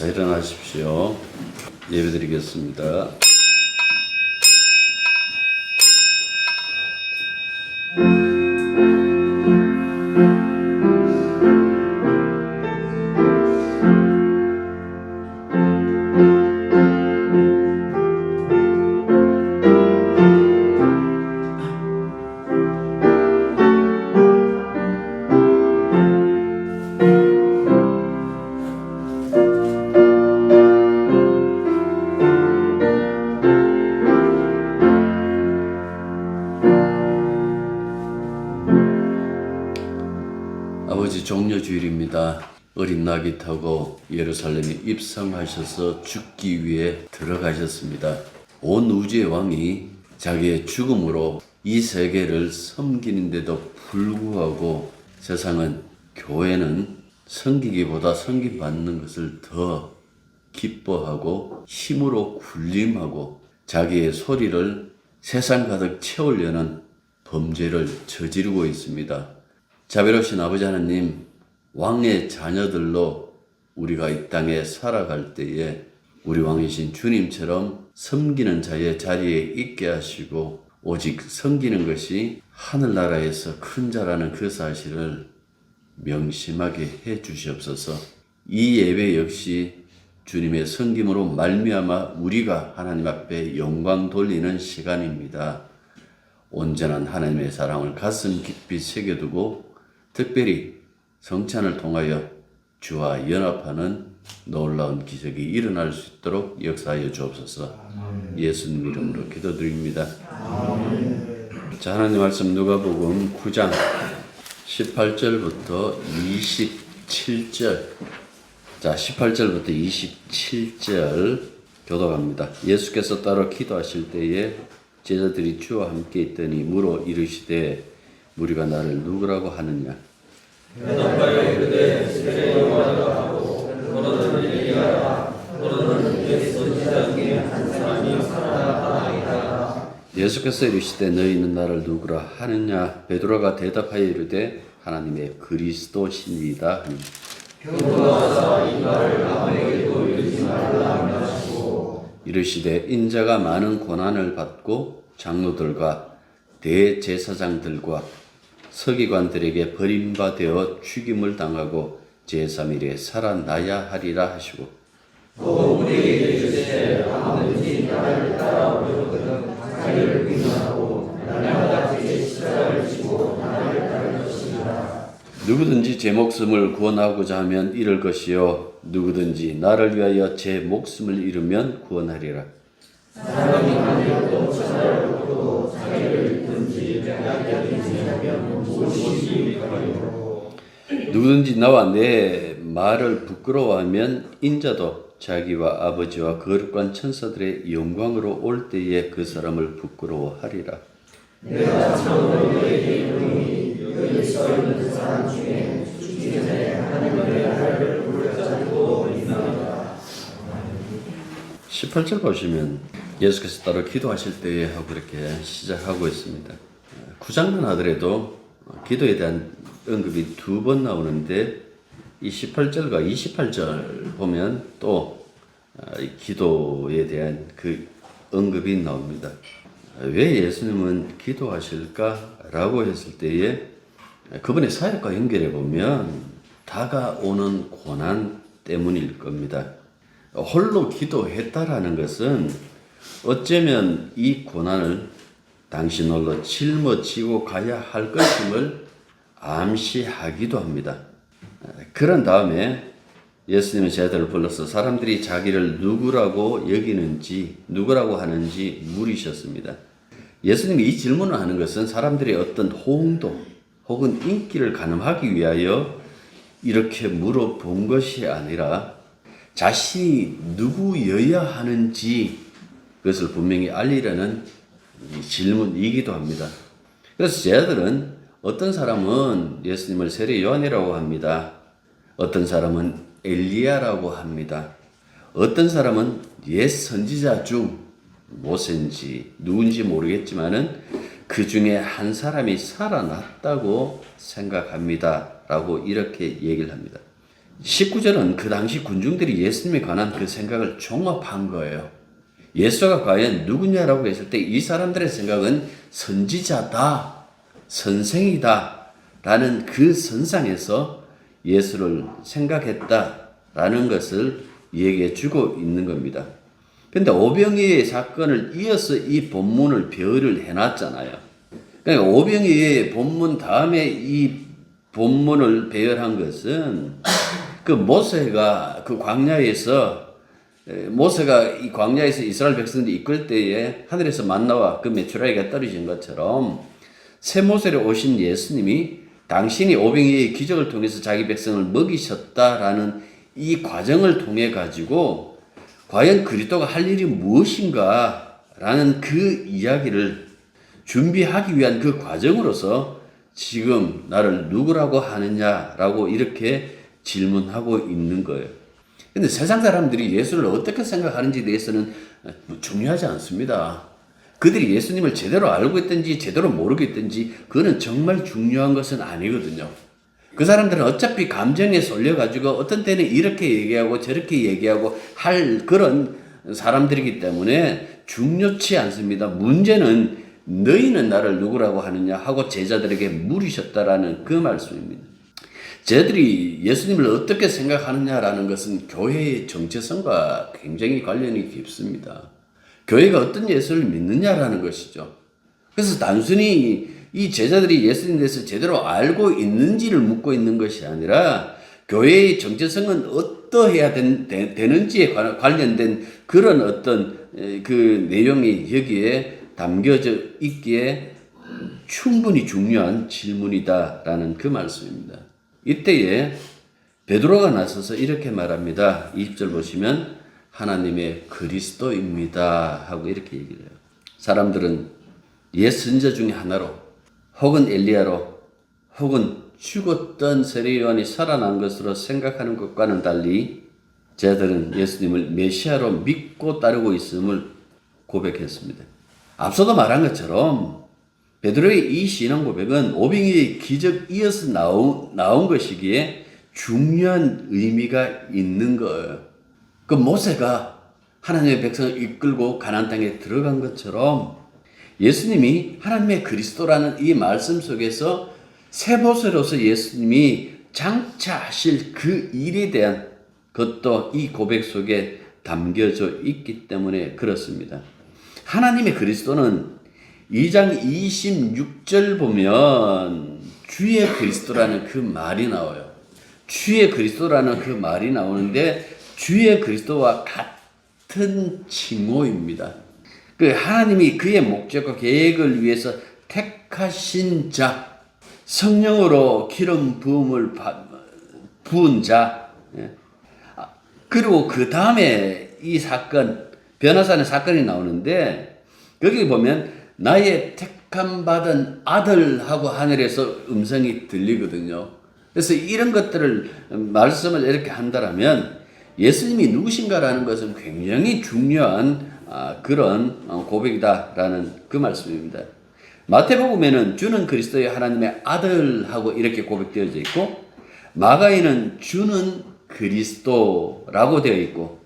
자, 일어나십시오. 예배드리겠습니다. 아버지, 종려주일입니다. 어린 나귀 타고 예루살렘에 입성하셔서 죽기 위해 들어가셨습니다. 온 우주의 왕이 자기의 죽음으로 이 세계를 섬기는데도 불구하고 세상은, 교회는 섬기기보다 섬김받는 것을 더 기뻐하고 힘으로 군림하고 자기의 소리를 세상 가득 채우려는 범죄를 저지르고 있습니다. 자비로우신 아버지 하나님, 왕의 자녀들로 우리가 이 땅에 살아갈 때에 우리 왕이신 주님처럼 섬기는 자의 자리에 있게 하시고 오직 섬기는 것이 하늘나라에서 큰 자라는 그 사실을 명심하게 해 주시옵소서. 이 예배 역시 주님의 섬김으로 말미암아 우리가 하나님 앞에 영광 돌리는 시간입니다. 온전한 하나님의 사랑을 가슴 깊이 새겨두고 특별히 성찬을 통하여 주와 연합하는 놀라운 기적이 일어날 수 있도록 역사하여 주옵소서. 예수님 이름으로 기도드립니다. 자, 하나님 말씀 누가복음 9장 18절부터 27절. 자, 18절부터 27절 교독합니다. 예수께서 따로 기도하실 때에 제자들이 주와 함께 있더니 물어 이르시되 우리가 나를 누구라고 하느냐? 대답하여 이르되 세례 요한이라 하고 너는 엘리야라 너는 옛 선지자 중에 한 사람이 살아나라 하니라. 예수께서 이르시되 너희는 나를 누구라 하느냐? 베드로가 대답하여 이르되 하나님의 그리스도시니이다 하니 경고하사 이 말을 아무에게도 이르지 말라 하시고 이르시되 인자가 많은 고난을 받고 장로들과 대제사장들과 서기관들에게 버림받아 죽임을 당하고 제3일에 살아나야 하리라 하시고 또 우리에게 이르시되 아무든지 나를 따라오려거든 자기를 부인하고 날마다 제 십자가를 지고 나를 따를 것이니라. 누구든지 제 목숨을 구원하고자 하면 잃을 것이요 누구든지 나를 위하여 제 목숨을 잃으면 구원하리라. 사람이 아니어도 천하를 얻고 자기를 잃든지 빼앗기든지 하면 무엇이 유익하리요. 누구든지 나와 내 말을 부끄러워하면 인자도 자기와 아버지와 거룩한 천사들의 영광으로 올 때에 그 사람을 부끄러워하리라. 내가 참으로 너희에게 이르노니 여기 서 있는 사람 중에 죽기 전에 하나님의 나라를 볼 자도 있나이다. 18절 보시면 예수께서 따로 기도하실 때에 하고 이렇게 시작하고 있습니다. 9장만 하더라도 기도에 대한 언급이 2번 나오는데 이 18절과 28절 보면 또 기도에 대한 그 언급이 나옵니다. 왜 예수님은 기도하실까라고 했을 때에 그분의 사역과 연결해 보면 다가오는 고난 때문일 겁니다. 홀로 기도했다라는 것은 어쩌면 이 고난을 당신 홀로 짊어지고 가야 할 것임을 암시하기도 합니다. 그런 다음에 예수님은 제자들을 불러서 사람들이 자기를 누구라고 여기는지, 누구라고 하는지 물으셨습니다. 예수님이 이 질문을 하는 것은 사람들의 어떤 호응도 혹은 인기를 가늠하기 위하여 이렇게 물어본 것이 아니라 자신이 누구여야 하는지 그것을 분명히 알리려는 질문이기도 합니다. 그래서 제자들은 어떤 사람은 예수님을 세례 요한이라고 합니다. 어떤 사람은 엘리야라고 합니다. 어떤 사람은 옛 선지자 중 모세인지 누군지 모르겠지만은 그 중에 한 사람이 살아났다고 생각합니다. 라고 이렇게 얘기를 합니다. 19절은 그 당시 군중들이 예수님에 관한 그 생각을 종합한 거예요. 예수가 과연 누구냐라고 했을 때 이 사람들의 생각은 선지자다, 선생이다 라는 그 선상에서 예수를 생각했다라는 것을 얘기해 주고 있는 겁니다. 근데 오병이의 사건을 이어서 이 본문을 배열을 해놨잖아요. 그러니까 오병이의 본문 다음에 이 본문을 배열한 것은 그 모세가 그 광야에서 모세가 이 광야에서 이스라엘 백성들이 이끌 때에 하늘에서 만나와 그 메추라기가 떨어진 것처럼 새 모세로 오신 예수님이 당신이 오병이의 기적을 통해서 자기 백성을 먹이셨다라는 이 과정을 통해 가지고 과연 그리스도가 할 일이 무엇인가 라는 그 이야기를 준비하기 위한 그 과정으로서 지금 나를 누구라고 하느냐라고 이렇게 질문하고 있는 거예요. 근데 세상 사람들이 예수를 어떻게 생각하는지에 대해서는 중요하지 않습니다. 그들이 예수님을 제대로 알고 있든지 제대로 모르고 있든지 그거는 정말 중요한 것은 아니거든요. 그 사람들은 어차피 감정에 쏠려가지고 어떤 때는 이렇게 얘기하고 저렇게 얘기하고 할 그런 사람들이기 때문에 중요치 않습니다. 문제는 너희는 나를 누구라고 하느냐 하고 제자들에게 물으셨다라는 그 말씀입니다. 저희들이 예수님을 어떻게 생각하느냐라는 것은 교회의 정체성과 굉장히 관련이 깊습니다. 교회가 어떤 예수를 믿느냐라는 것이죠. 그래서 단순히 이 제자들이 예수님에 대해서 제대로 알고 있는지를 묻고 있는 것이 아니라 교회의 정체성은 어떠해야 되는지에 관련된 그런 어떤 그 내용이 여기에 담겨져 있기에 충분히 중요한 질문이다라는 그 말씀입니다. 이때에 베드로가 나서서 이렇게 말합니다. 20절 보시면 하나님의 그리스도입니다 하고 이렇게 얘기를 해요. 사람들은 옛 선지자 중에 하나로 혹은 엘리야로 혹은 죽었던 세례 요한이 살아난 것으로 생각하는 것과는 달리 제자들은 예수님을 메시아로 믿고 따르고 있음을 고백했습니다. 앞서도 말한 것처럼 베드로의 이 신앙 고백은 오병이의 기적 이어서 나온 것이기에 중요한 의미가 있는 거예요. 그 모세가 하나님의 백성을 이끌고 가나안 땅에 들어간 것처럼 예수님이 하나님의 그리스도라는 이 말씀 속에서 새 모세로서 예수님이 장차하실 그 일에 대한 것도 이 고백 속에 담겨져 있기 때문에 그렇습니다. 하나님의 그리스도는 2장 26절 보면 주의 그리스도라는 그 말이 나와요. 주의 그리스도라는 그 말이 나오는데 주의 그리스도와 같은 칭호입니다. 그 하나님이 그의 목적과 계획을 위해서 택하신 자, 성령으로 기름 부음을 부은 자, 그리고 그 다음에 이 사건, 변화산의 사건이 나오는데 거기 보면 나의 택함 받은 아들하고 하늘에서 음성이 들리거든요. 그래서 이런 것들을 말씀을 이렇게 한다라면 예수님이 누구신가라는 것은 굉장히 중요한 그런 고백이다라는 그 말씀입니다. 마태복음에는 주는 그리스도의 하나님의 아들하고 이렇게 고백되어져 있고 마가에는 주는 그리스도라고 되어 있고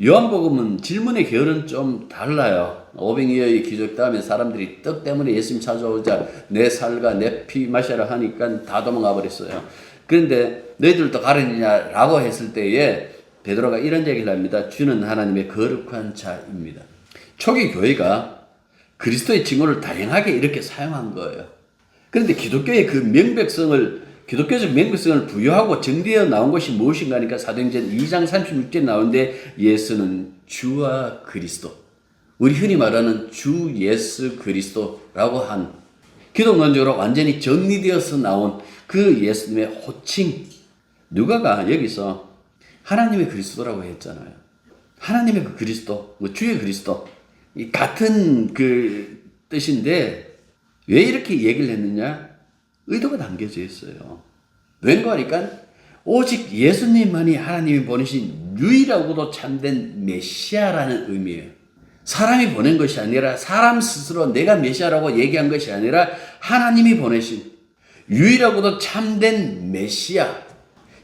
요한복음은 질문의 계열은 좀 달라요. 오병이어의 기적 다음에 사람들이 떡 때문에 예수님 찾아오자 내 살과 내 피 마셔라 하니까 다 도망가 버렸어요. 그런데 너희들도 가르느냐라고 했을 때에 베드로가 이런 얘기를 합니다. 주는 하나님의 거룩한 자입니다. 초기 교회가 그리스도의 칭호를 다양하게 이렇게 사용한 거예요. 그런데 기독교의 그 기독교적 명백성을 부여하고 정리되어 나온 것이 무엇인가 하니까 사도행전 2장 36절에 나오는데 예수는 주와 그리스도, 우리 흔히 말하는 주 예수 그리스도라고 한 기독론적으로 완전히 정리되어서 나온 그 예수님의 호칭. 누가가 여기서 하나님의 그리스도라고 했잖아요. 하나님의 그 그리스도, 주의 그리스도, 이 같은 그 뜻인데 왜 이렇게 얘기를 했느냐? 의도가 담겨져 있어요. 왠가 하니까 오직 예수님만이 하나님이 보내신 유일하고도 참된 메시아라는 의미예요. 사람이 보낸 것이 아니라 사람 스스로 내가 메시아라고 얘기한 것이 아니라 하나님이 보내신 유일하고도 참된 메시아,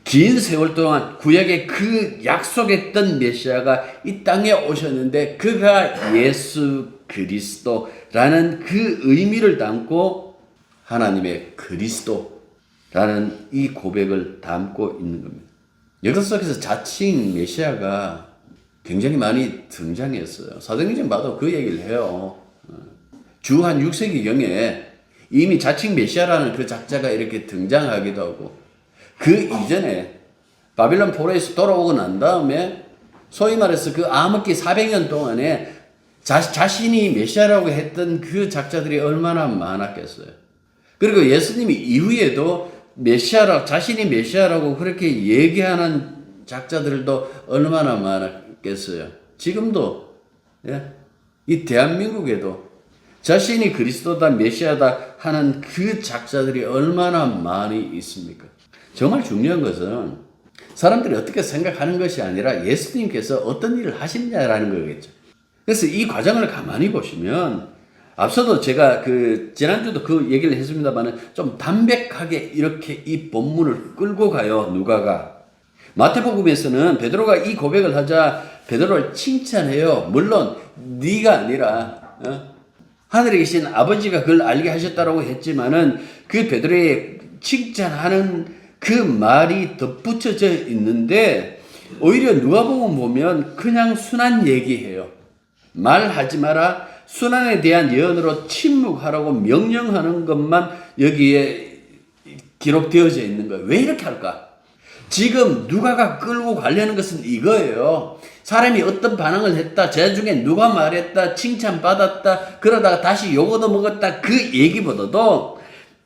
긴 세월 동안 구약의 그 약속했던 메시아가 이 땅에 오셨는데 그가 예수 그리스도라는 그 의미를 담고 하나님의 그리스도라는 이 고백을 담고 있는 겁니다. 역사 속에서 자칭 메시아가 굉장히 많이 등장했어요. 사도행전 봐도 그 얘기를 해요. 주 한 6세기경에 이미 자칭 메시아라는 그 작자가 이렇게 등장하기도 하고 그 이전에 바빌론 포로에서 돌아오고 난 다음에 소위 말해서 그 암흑기 400년 동안에 자신이 메시아라고 했던 그 작자들이 얼마나 많았겠어요. 그리고 예수님이 이후에도 자신이 메시아라고 그렇게 얘기하는 작자들도 얼마나 많았겠어요. 지금도, 이 대한민국에도 자신이 그리스도다, 메시아다 하는 그 작자들이 얼마나 많이 있습니까? 정말 중요한 것은 사람들이 어떻게 생각하는 것이 아니라 예수님께서 어떤 일을 하시느냐라는 거겠죠. 그래서 이 과정을 가만히 보시면 앞서도 제가 지난주도 그 얘기를 했습니다만 좀 담백하게 이렇게 이 본문을 끌고 가요, 누가가. 마태복음에서는 베드로가 이 고백을 하자 베드로를 칭찬해요. 물론 네가 아니라 하늘에 계신 아버지가 그걸 알게 하셨다라고 했지만은 그 베드로의 칭찬하는 그 말이 덧붙여져 있는데 오히려 누가복음 보면 그냥 순한 얘기해요. 말하지 마라. 순환에 대한 예언으로 침묵하라고 명령하는 것만 여기에 기록되어져 있는 거예요. 왜 이렇게 할까? 지금 누가가 끌고 가려는 것은 이거예요. 사람이 어떤 반응을 했다, 제 중에 누가 말했다, 칭찬받았다, 그러다가 다시 욕 얻어먹었다, 그 얘기보다도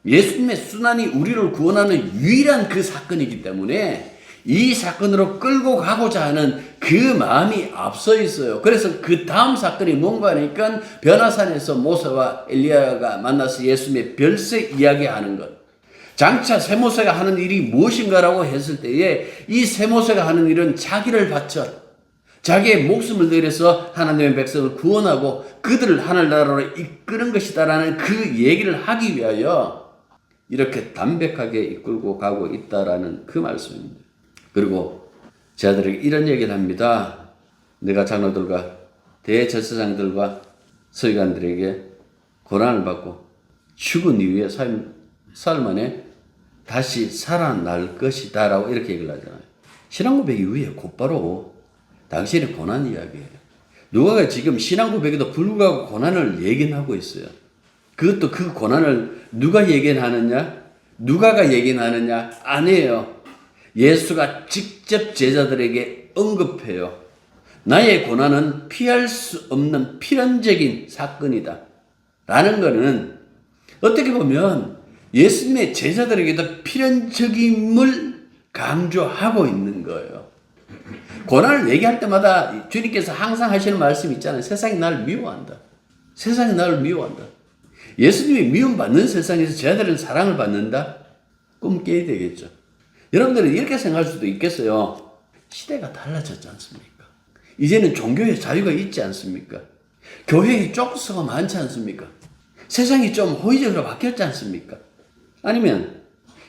예수님의 순환이 우리를 구원하는 유일한 그 사건이기 때문에 이 사건으로 끌고 가고자 하는 그 마음이 앞서 있어요. 그래서 그 다음 사건이 뭔가 하니까 변화산에서 모세와 엘리야가 만나서 예수님의 별세 이야기하는 것. 장차 세모세가 하는 일이 무엇인가라고 했을 때에 이 세모세가 하는 일은 자기를 바쳐 자기의 목숨을 들여서 하나님의 백성을 구원하고 그들을 하늘나라로 이끄는 것이다라는 그 얘기를 하기 위하여 이렇게 담백하게 이끌고 가고 있다라는 그 말씀입니다. 그리고 제자들에게 이런 얘기를 합니다. 내가 장로들과 대제사장들과 서기관들에게 고난을 받고 죽은 이후에 사흘 만에 다시 살아날 것이다 라고 이렇게 얘기를 하잖아요. 신앙고백 이후에 곧바로 당신의 고난 이야기예요. 누가가 지금 신앙고백에도 불구하고 고난을 예견하고 있어요. 그것도 그 고난을 누가 예견하느냐? 누가가 예견하느냐? 아니에요. 예수가 직접 제자들에게 언급해요. 나의 고난은 피할 수 없는 필연적인 사건이다. 라는 것은 어떻게 보면 예수님의 제자들에게도 필연적임을 강조하고 있는 거예요. 고난을 얘기할 때마다 주님께서 항상 하시는 말씀이 있잖아요. 세상이 나를 미워한다. 세상이 나를 미워한다. 예수님이 미움받는 세상에서 제자들은 사랑을 받는다? 꿈 깨야 되겠죠. 여러분들은 이렇게 생각할 수도 있겠어요. 시대가 달라졌지 않습니까? 이제는 종교의 자유가 있지 않습니까? 교회에 쪽수가 많지 않습니까? 세상이 좀 호의적으로 바뀌었지 않습니까? 아니면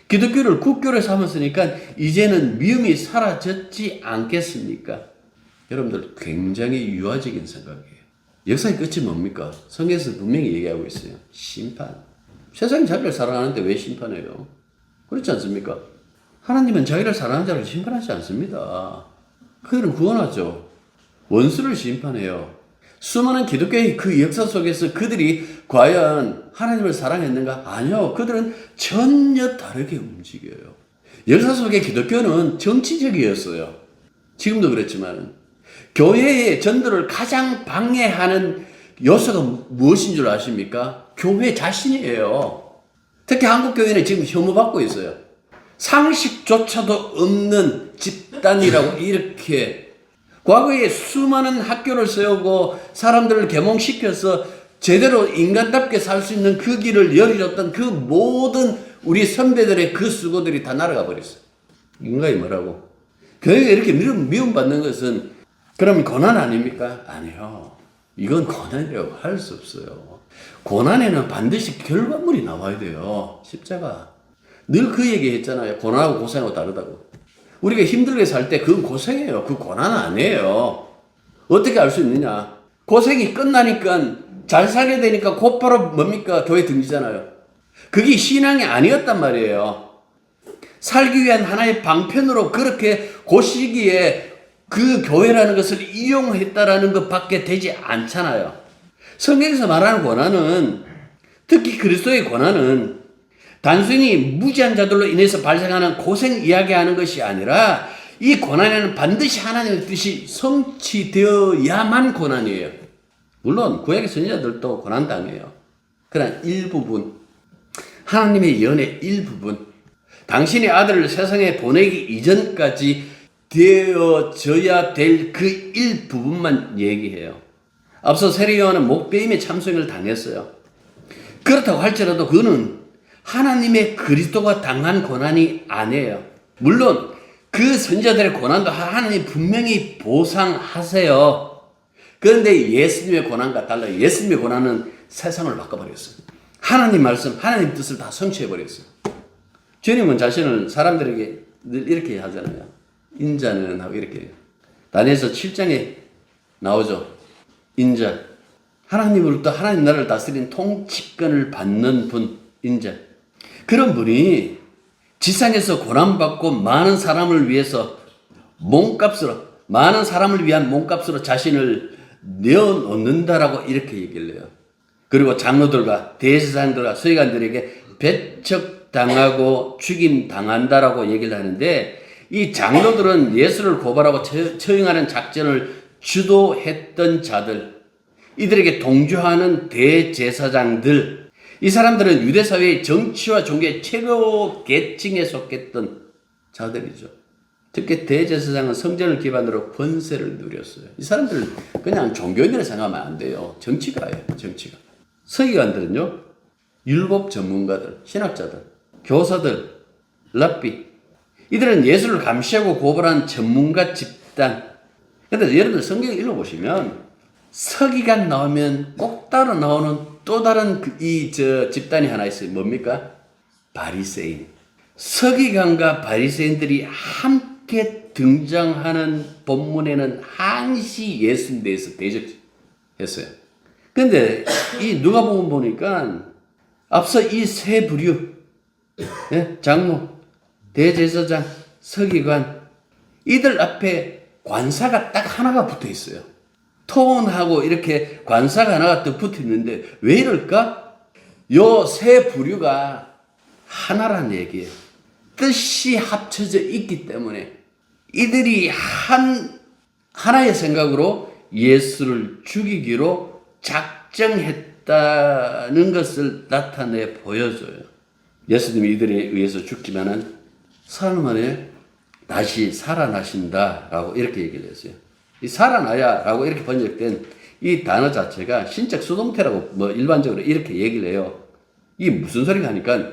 기독교를 국교로 삼았으니까 이제는 미움이 사라졌지 않겠습니까? 여러분들 굉장히 유아적인 생각이에요. 역사의 끝이 뭡니까? 성경에서 분명히 얘기하고 있어요. 심판. 세상이 자기를 사랑하는데 왜 심판해요? 그렇지 않습니까? 하나님은 자기를 사랑하는 자를 심판하지 않습니다. 그들은 구원하죠. 원수를 심판해요. 수많은 기독교의 그 역사 속에서 그들이 과연 하나님을 사랑했는가? 아니요. 그들은 전혀 다르게 움직여요. 역사 속의 기독교는 정치적이었어요. 지금도 그렇지만 교회의 전도를 가장 방해하는 요소가 무엇인 줄 아십니까? 교회 자신이에요. 특히 한국 교회는 지금 혐오받고 있어요. 상식조차도 없는 집단이라고 이렇게 과거에 수많은 학교를 세우고 사람들을 계몽시켜서 제대로 인간답게 살 수 있는 그 길을 열어줬던 그 모든 우리 선배들의 그 수고들이 다 날아가 버렸어요. 인간이 뭐라고? 교회가 이렇게 미움받는 것은 그럼 고난 아닙니까? 아니요. 이건 고난이라고 할 수 없어요. 고난에는 반드시 결과물이 나와야 돼요. 십자가. 늘 그 얘기 했잖아요. 고난하고 고생하고 다르다고. 우리가 힘들게 살 때 그건 고생이에요. 그 고난 아니에요. 어떻게 알 수 있느냐? 고생이 끝나니까 잘 살게 되니까 곧바로 뭡니까? 교회 등지잖아요. 그게 신앙이 아니었단 말이에요. 살기 위한 하나의 방편으로 그렇게 그 시기에 그 교회라는 것을 이용했다라는 것밖에 되지 않잖아요. 성경에서 말하는 고난은, 특히 그리스도의 고난은 단순히 무지한 자들로 인해서 발생하는 고생 이야기하는 것이 아니라 이 고난에는 반드시 하나님의 뜻이 성취되어야만 고난이에요. 물론 구약의 선지자들도 고난당해요. 그러나 일부분, 하나님의 연의 일부분, 당신의 아들을 세상에 보내기 이전까지 되어져야 될 그 일부분만 얘기해요. 앞서 세례요한은 목베임의 참소행을 당했어요. 그렇다고 할지라도 그는 하나님의 그리스도가 당한 고난이 아니에요. 물론 그 선지자들의 고난도 하나님 분명히 보상하세요. 그런데 예수님의 고난과 달라요. 예수님의 고난은 세상을 바꿔버렸어요. 하나님 말씀, 하나님 뜻을 다 성취해버렸어요. 주님은 자신을 사람들에게 늘 이렇게 하잖아요. 인자는 하고 이렇게. 다니엘서 7장에 나오죠. 인자. 하나님으로부터 하나님 나라를 다스린 통치권을 받는 분, 인자. 그런 분이 지상에서 고난받고 많은 사람을 위해서 몸값으로, 많은 사람을 위한 몸값으로 자신을 내어놓는다라고 이렇게 얘기를 해요. 그리고 장로들과 대제사장들과 서기관들에게 배척당하고 죽임당한다라고 얘기를 하는데, 이 장로들은 예수를 고발하고 처형하는 작전을 주도했던 자들, 이들에게 동조하는 대제사장들, 이 사람들은 유대사회의 정치와 종교의 최고 계층에 속했던 자들이죠. 특히 대제사장은 성전을 기반으로 권세를 누렸어요. 이 사람들은 그냥 종교인이라 생각하면 안 돼요. 정치가예요, 정치가. 서기관들은요, 율법 전문가들, 신학자들, 교사들, 랍비, 이들은 예수를 감시하고 고발한 전문가 집단. 근데 여러분들 성경 읽어보시면 서기관 나오면 꼭 따로 나오는 또 다른 집단이 하나 있어요. 뭡니까? 바리새인. 서기관과 바리새인들이 함께 등장하는 본문에는 항시 예수님에 대해서 대적했어요. 근데 이 누가복음 보니까 앞서 이 세 부류, 장로, 대제사장, 서기관, 이들 앞에 관사가 딱 하나가 붙어 있어요. 토원하고 이렇게 관사가 하나가 더 붙어 있는데 왜 이럴까? 요 세 부류가 하나란 얘기예요. 뜻이 합쳐져 있기 때문에 이들이 하나의 생각으로 예수를 죽이기로 작정했다는 것을 나타내 보여줘요. 예수님이 이들에 의해서 죽지만은 사흘 만에 다시 살아나신다라고 이렇게 얘기를 했어요. 이 살아나야라고 이렇게 번역된 이 단어 자체가 신적 수동태라고 일반적으로 이렇게 얘기를 해요. 이게 무슨 소리가 하니까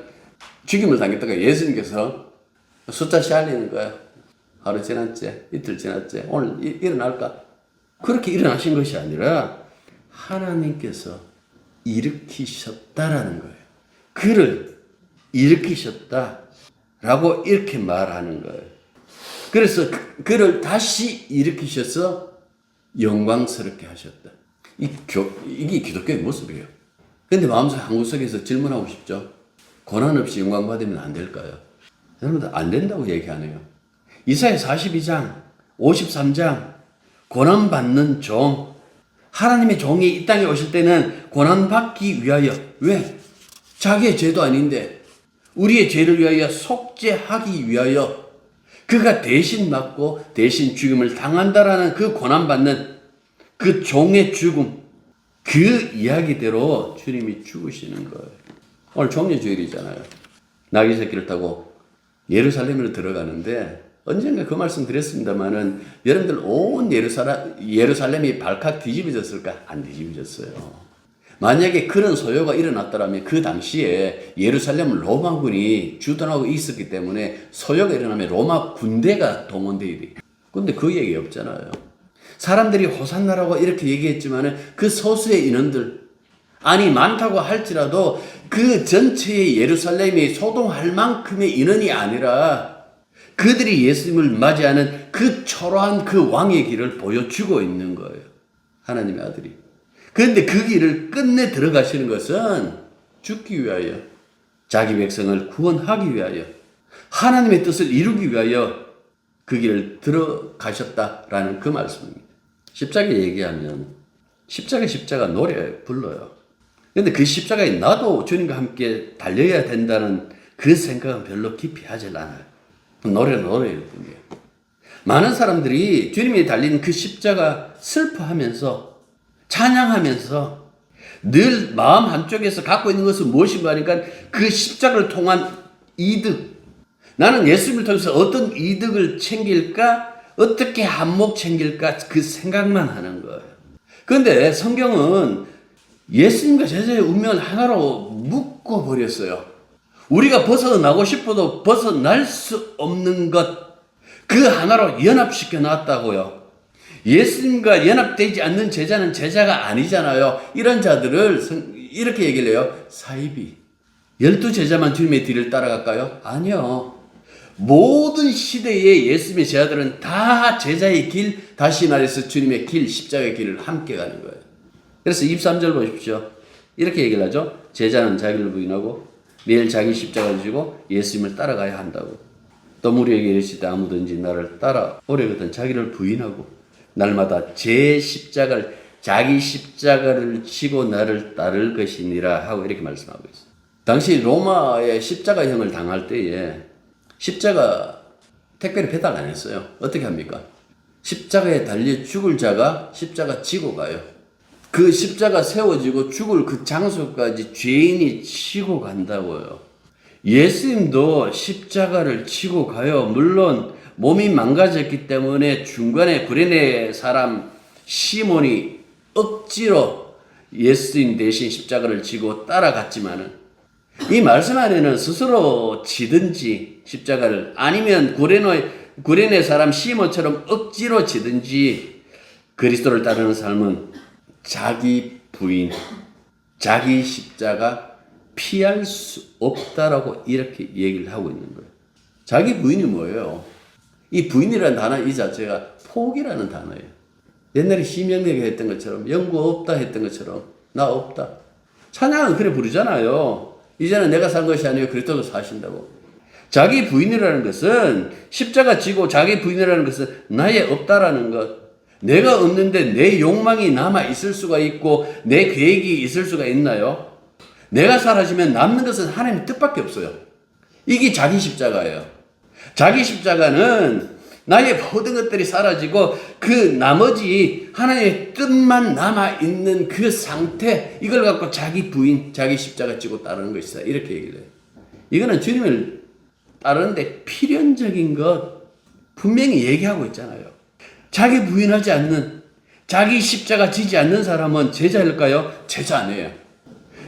죽임을 당했다가 예수님께서 숫자 씨알리는 거예요. 하루 지났지, 이틀 지났지, 오늘 일어날까? 그렇게 일어나신 것이 아니라 하나님께서 일으키셨다라는 거예요. 그를 일으키셨다라고 이렇게 말하는 거예요. 그래서 그를 다시 일으키셔서 영광스럽게 하셨다. 이게 기독교의 모습이에요. 근데 마음속 한구석에서 질문하고 싶죠. 고난 없이 영광 받으면 안 될까요? 여러분들 안 된다고 얘기하네요. 이사야 42장, 53장, 고난받는 종. 하나님의 종이 이 땅에 오실 때는 고난받기 위하여. 왜? 자기의 죄도 아닌데 우리의 죄를 위하여 속죄하기 위하여 그가 대신 맞고 대신 죽음을 당한다라는 그 고난받는 그 종의 죽음, 그 이야기대로 주님이 죽으시는 거예요. 오늘 종려주일이잖아요. 나귀 새끼를 타고 예루살렘으로 들어가는데 언젠가 그 말씀 드렸습니다만은 여러분들 온 예루살렘이 발칵 뒤집어졌을까? 안 뒤집어졌어요. 만약에 그런 소요가 일어났더라면 그 당시에 예루살렘은 로마군이 주둔하고 있었기 때문에 소요가 일어나면 로마 군대가 동원되어야 돼요. 근데 그 얘기 없잖아요. 사람들이 호산나라고 이렇게 얘기했지만은 그 소수의 인원들, 아니 많다고 할지라도 그 전체의 예루살렘이 소동할 만큼의 인원이 아니라 그들이 예수님을 맞이하는 그 초라한 그 왕의 길을 보여주고 있는 거예요. 하나님의 아들이. 그런데 그 길을 끝내 들어가시는 것은 죽기 위하여, 자기 백성을 구원하기 위하여, 하나님의 뜻을 이루기 위하여 그 길을 들어가셨다라는 그 말씀입니다. 십자가 얘기하면 십자가 노래 불러요. 그런데 그 십자가에 나도 주님과 함께 달려야 된다는 그 생각은 별로 깊이 하질 않아요. 노래일 뿐이에요. 많은 사람들이 주님이 달린 그 십자가 슬퍼하면서 찬양하면서 늘 마음 한쪽에서 갖고 있는 것은 무엇인가 하니까 그 십자가를 통한 이득, 나는 예수님을 통해서 어떤 이득을 챙길까, 어떻게 한몫 챙길까 그 생각만 하는 거예요. 그런데 성경은 예수님과 제자의 운명을 하나로 묶어버렸어요. 우리가 벗어나고 싶어도 벗어날 수 없는 것, 그 하나로 연합시켜 놨다고요. 예수님과 연합되지 않는 제자는 제자가 아니잖아요. 이런 자들을 이렇게 얘기를 해요. 사이비. 12제자만 주님의 뒤를 따라갈까요? 아니요. 모든 시대의 예수님의 제자들은 다 제자의 길, 다시 말해서 주님의 길, 십자가의 길을 함께 가는 거예요. 그래서 23절 보십시오. 이렇게 얘기를 하죠. 제자는 자기를 부인하고 매일 자기 십자가를 지고 예수님을 따라가야 한다고. 또 무리에게 이르시되 아무든지 나를 따라오려거든 자기를 부인하고 날마다 제 십자가를, 자기 십자가를 지고 나를 따를 것이니라 하고 이렇게 말씀하고 있어요. 당시 로마의 십자가형을 당할 때에 십자가 특별히 배달 안 했어요. 어떻게 합니까? 십자가에 달려 죽을 자가 십자가 지고 가요. 그 십자가 세워지고 죽을 그 장소까지 죄인이 치고 간다고요. 예수님도 십자가를 치고 가요. 물론 몸이 망가졌기 때문에 중간에 구레네 사람 시몬이 억지로 예수님 대신 십자가를 지고 따라갔지만은 이 말씀 안에는 스스로 지든지 십자가를, 아니면 구레네 사람 시몬처럼 억지로 지든지 그리스도를 따르는 삶은 자기 부인, 자기 십자가 피할 수 없다라고 이렇게 얘기를 하고 있는 거예요. 자기 부인이 뭐예요? 이 부인이라는 단어 이 자체가 포기라는 단어예요. 옛날에 심영래가 했던 것처럼, 영구 없다 했던 것처럼, 나 없다. 찬양은 그래 부르잖아요. 이제는 내가 산 것이 아니고 그리스도가 사신다고. 자기 부인이라는 것은, 십자가 지고 자기 부인이라는 것은 나의 없다라는 것. 내가 없는데 내 욕망이 남아 있을 수가 있고 내 계획이 있을 수가 있나요? 내가 사라지면 남는 것은 하나님의 뜻밖에 없어요. 이게 자기 십자가예요. 자기 십자가는 나의 모든 것들이 사라지고 그 나머지 하나님의 뜻만 남아있는 그 상태, 이걸 갖고 자기 부인, 자기 십자가 지고 따르는 것이다. 이렇게 얘기를 해요. 이거는 주님을 따르는데 필연적인 것 분명히 얘기하고 있잖아요. 자기 부인하지 않는, 자기 십자가 지지 않는 사람은 제자일까요? 제자 아니에요.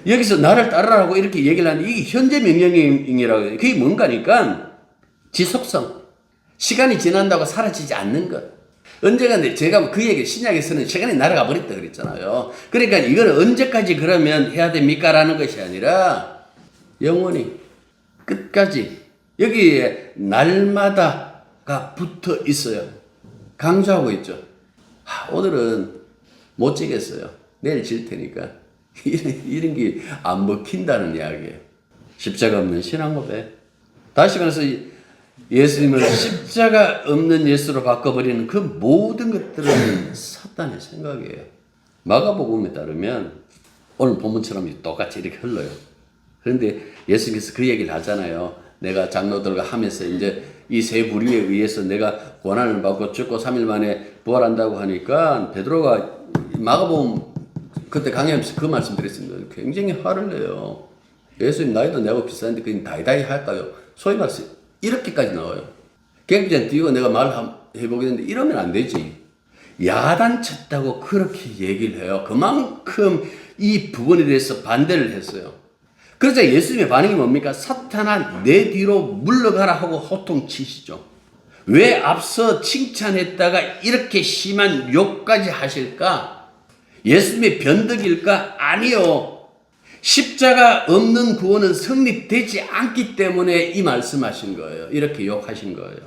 여기서 나를 따르라고 이렇게 얘기를 하는데 이게 현재 명령이라고 해요. 그게 뭔가니까 지속성. 시간이 지난다고 사라지지 않는 것. 언제가 제가 그 얘기 신약에서는 시간이 날아가 버렸다 그랬잖아요. 그러니까 이걸 언제까지 그러면 해야 됩니까? 라는 것이 아니라 영원히 끝까지 여기에 날마다가 붙어 있어요. 강조하고 있죠. 오늘은 못 지겠어요. 내일 질 테니까. 이런 게 안 먹힌다는 이야기예요. 십자가 없는 신앙 고백. 다시 말해서 예수님을 십자가 없는 예수로 바꿔버리는 그 모든 것들은 사탄의 생각이에요. 마가복음에 따르면 오늘 본문처럼 똑같이 이렇게 흘러요. 그런데 예수님께서 그 얘기를 하잖아요. 내가 장로들과 하면서 이제 이 세 부류에 의해서 내가 고난을 받고 죽고 3일 만에 부활한다고 하니까 베드로가 마가복음 그때 강의하면서 그 말씀 드렸습니다. 굉장히 화를 내요. 예수님 나이도 내고 비싼데 그냥 다이다이 할까요? 소위 말해서 이렇게까지 나와요. 경기장 뛰고 내가 말해보겠는데 이러면 안 되지. 야단쳤다고 그렇게 얘기를 해요. 그만큼 이 부분에 대해서 반대를 했어요. 그러자 예수님의 반응이 뭡니까? 사탄아 내 뒤로 물러가라 하고 호통치시죠. 왜 앞서 칭찬했다가 이렇게 심한 욕까지 하실까? 예수님의 변덕일까? 아니요. 십자가 없는 구원은 성립되지 않기 때문에 이 말씀하신 거예요. 이렇게 욕하신 거예요.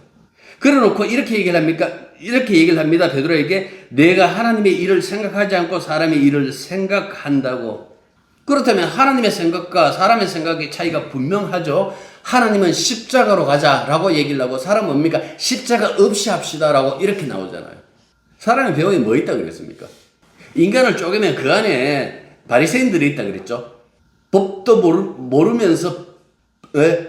그래놓고 이렇게 얘기를 합니까? 이렇게 얘기를 합니다. 베드로에게 내가 하나님의 일을 생각하지 않고 사람의 일을 생각한다고. 그렇다면 하나님의 생각과 사람의 생각의 차이가 분명하죠. 하나님은 십자가로 가자라고 얘기를 하고 사람은 뭡니까? 십자가 없이 합시다라고 이렇게 나오잖아요. 사람의 배후에 뭐 있다 그랬습니까? 인간을 쪼개면 그 안에 바리새인들이 있다 그랬죠. 법도 모르면서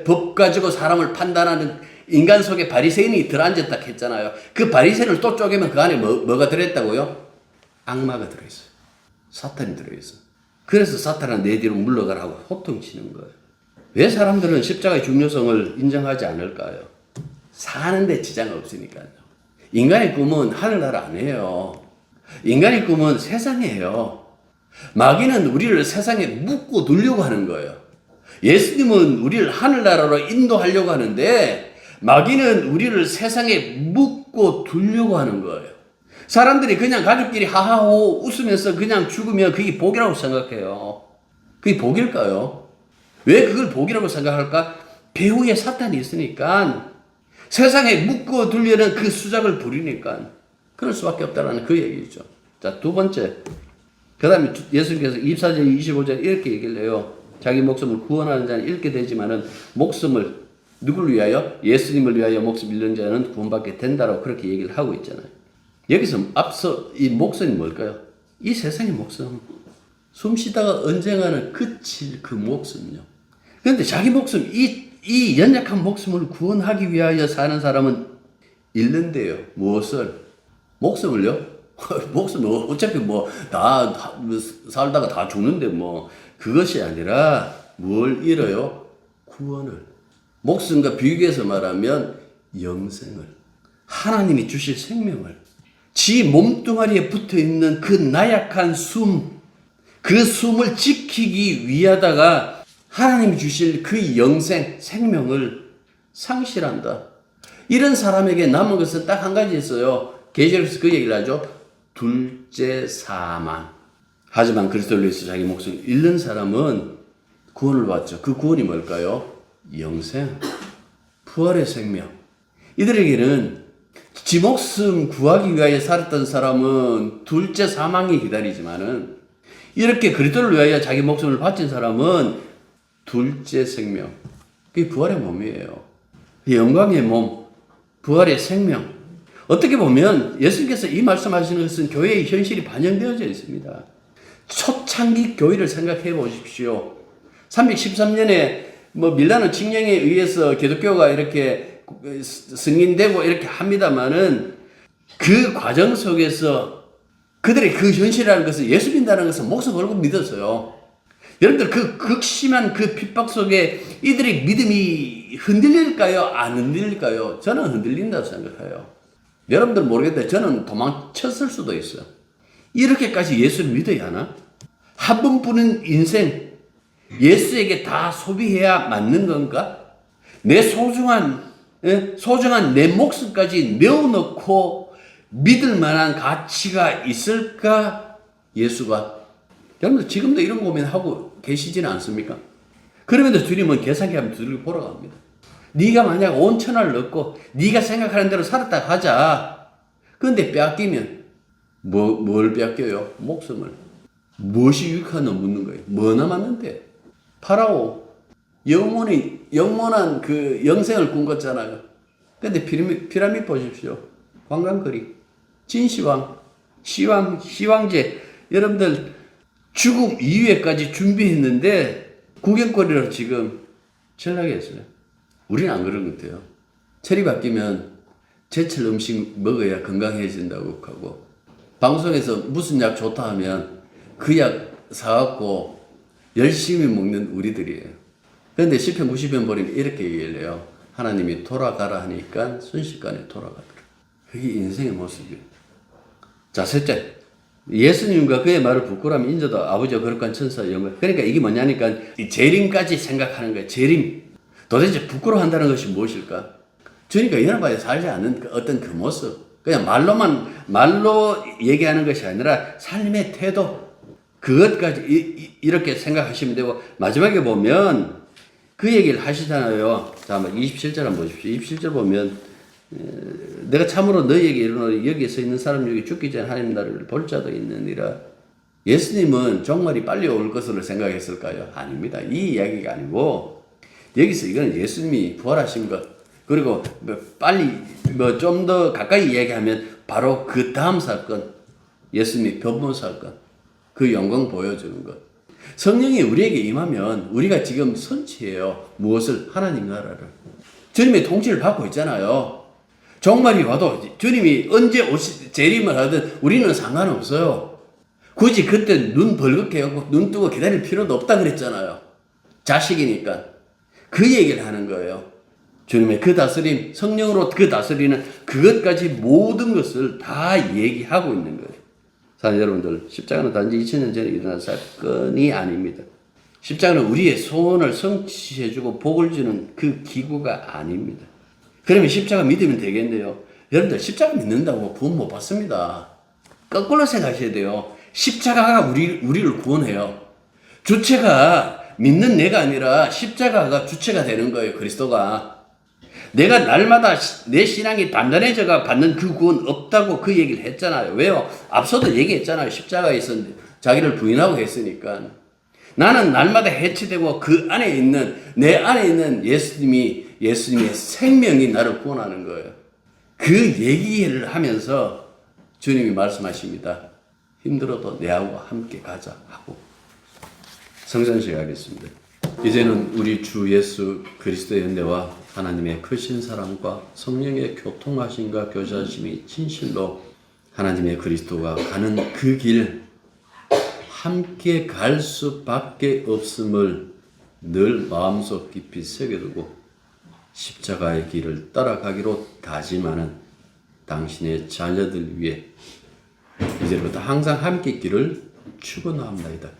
법 가지고 사람을 판단하는 인간 속에 바리새인이 들어앉았다 했잖아요. 그 바리새인을 또 쪼개면 그 안에 뭐가 들어있다고요? 악마가 들어있어요. 사탄이 들어있어요. 그래서 사탄은 내 뒤로 물러가라고 호통치는 거예요. 왜 사람들은 십자가의 중요성을 인정하지 않을까요? 사는데 지장 없으니까요. 인간의 꿈은 하늘나라 아니에요. 인간의 꿈은 세상이에요. 마귀는 우리를 세상에 묶고 두려고 하는 거예요. 예수님은 우리를 하늘나라로 인도하려고 하는데 마귀는 우리를 세상에 묶고 두려고 하는 거예요. 사람들이 그냥 가족끼리 하하호 웃으면서 그냥 죽으면 그게 복이라고 생각해요. 그게 복일까요? 왜 그걸 복이라고 생각할까? 배후에 사탄이 있으니까 세상에 묶어 두려는 그 수작을 부리니까 그럴 수밖에 없다는 그 얘기죠. 자, 두 번째. 그 다음에 예수님께서 24절, 25절 이렇게 얘기를 해요. 자기 목숨을 구원하는 자는 잃게 되지만은 목숨을 누구를 위하여? 예수님을 위하여 목숨 잃는 자는 구원받게 된다라고 그렇게 얘기를 하고 있잖아요. 여기서 앞서 이 목숨이 뭘까요? 이 세상의 목숨. 숨 쉬다가 언젠가는 그칠 그 목숨요. 그런데 자기 목숨, 이 연약한 목숨을 구원하기 위하여 사는 사람은 잃는데요. 무엇을? 목숨을요? 목숨, 어차피 살다가 다 죽는데 그것이 아니라 뭘 잃어요? 구원을. 목숨과 비교해서 말하면 영생을. 하나님이 주실 생명을. 지 몸뚱아리에 붙어 있는 그 나약한 숨, 그 숨을 지키기 위하다가 하나님이 주실 그 영생, 생명을 상실한다. 이런 사람에게 남은 것은 딱 한 가지 있어요. 계시록에서 그 얘기를 하죠. 둘째 사망. 하지만 그리스도를 위해서 자기 목숨을 잃는 사람은 구원을 받죠. 그 구원이 뭘까요? 영생, 부활의 생명. 이들에게는 지 목숨 구하기 위하여 살았던 사람은 둘째 사망이 기다리지만은 이렇게 그리스도를 위하여 자기 목숨을 바친 사람은 둘째 생명. 그게 부활의 몸이에요. 영광의 몸, 부활의 생명. 어떻게 보면 예수님께서 이 말씀하시는 것은 교회의 현실이 반영되어져 있습니다. 초창기 교회를 생각해 보십시오. 313년에 밀라노 칙령에 의해서 기독교가 이렇게 승인되고 이렇게 합니다만은 그 과정 속에서 그들의 그 현실이라는 것은 예수 믿는다는 것은 목숨 걸고 믿었어요. 여러분들 그 극심한 그 핍박 속에 이들의 믿음이 흔들릴까요? 안 흔들릴까요? 저는 흔들린다고 생각해요. 여러분들 모르겠는데 저는 도망쳤을 수도 있어요. 이렇게까지 예수를 믿어야 하나? 한 번뿐인 인생 예수에게 다 소비해야 맞는 건가? 내 소중한 내 목숨까지 내어놓고 믿을 만한 가치가 있을까? 예수가. 여러분들 지금도 이런 고민하고 계시지는 않습니까? 그러면서 주님은 계산기 한번 두들겨 보러 갑니다. 네가 만약 온 천하를 넣고 네가 생각하는 대로 살았다 하자. 그런데 빼앗기면 뭘 빼앗겨요? 목숨을. 무엇이 유익하나 묻는 거예요. 뭐 남았는데? 파라오 영원한 그 영생을 꿈꿨잖아요. 근데 피라미드 보십시오. 관광거리, 진시황, 시황제. 여러분들 죽음 이후에까지 준비했는데 구경거리로 지금 전락했어요. 우리는 안 그런 것 같아요. 철이 바뀌면 제철 음식 먹어야 건강해진다고 하고 방송에서 무슨 약 좋다 하면 그 약 사갖고 열심히 먹는 우리들이에요. 그런데 시편 90편 보면 이렇게 얘기를 해요. 하나님이 돌아가라 하니까 순식간에 돌아가더라. 그게 인생의 모습이에요. 자, 셋째. 예수님과 그의 말을 부끄러워하면 인자도 아버지와 거룩한 천사 영광. 그러니까 이게 뭐냐니까 이 재림까지 생각하는 거예요. 재림. 도대체 부끄러워한다는 것이 무엇일까? 주님과 연합하여 살지 않는 어떤 그 모습. 그냥 말로 얘기하는 것이 아니라 삶의 태도. 그것까지 이렇게 생각하시면 되고, 마지막에 보면 그 얘기를 하시잖아요. 자, 27절 한번 보십시오. 27절 보면 내가 참으로 너희에게 이르노니 여기에 서 있는 사람 중에 죽기 전에 하나님 나라를 볼 자도 있느니라. 예수님은 종말이 빨리 올 것으로 생각했을까요? 아닙니다. 이 이야기가 아니고 여기서 이건 예수님이 부활하신 것 그리고 빨리 좀 더 가까이 이야기하면 바로 그 다음 사건 예수님이 변분 사건 그 영광 보여주는 것. 성령이 우리에게 임하면 우리가 지금 선취해요. 무엇을? 하나님 나라를. 주님의 통치를 받고 있잖아요. 종말이 와도 주님이 언제 재림을 하든 우리는 상관없어요. 굳이 그때 눈 벌겋게 하고 눈 뜨고 기다릴 필요도 없다 그랬잖아요. 자식이니까. 그 얘기를 하는 거예요. 주님의 그 다스림, 성령으로 그 다스리는 그것까지 모든 것을 다 얘기하고 있는 거예요. 사는 여러분들, 십자가는 단지 2000년 전에 일어난 사건이 아닙니다. 십자가는 우리의 소원을 성취해주고 복을 주는 그 기구가 아닙니다. 그러면 십자가 믿으면 되겠네요. 여러분들 십자가 믿는다고 구원 못 받습니다. 거꾸로 생각하셔야 돼요. 십자가가 우리를 구원해요. 주체가 믿는 내가 아니라 십자가가 주체가 되는 거예요. 그리스도가. 내가 날마다 내 신앙이 단단해져가 받는 그 구원 없다고 그 얘기를 했잖아요. 왜요? 앞서도 얘기했잖아요. 십자가에서 자기를 부인하고 했으니까. 나는 날마다 해체되고 그 안에 있는 내 안에 있는 예수님의 생명이 나를 구원하는 거예요. 그 얘기를 하면서 주님이 말씀하십니다. 힘들어도 내하고 함께 가자 하고 성전식 하겠습니다. 이제는 우리 주 예수 그리스도의 은혜와 하나님의 크신 사랑과 성령의 교통하심과 교제하심이 진실로 하나님의 그리스도가 가는 그 길 함께 갈 수밖에 없음을 늘 마음속 깊이 새겨두고 십자가의 길을 따라가기로 다짐하는 당신의 자녀들 위해 이제부터 항상 함께 길을 축원합니다.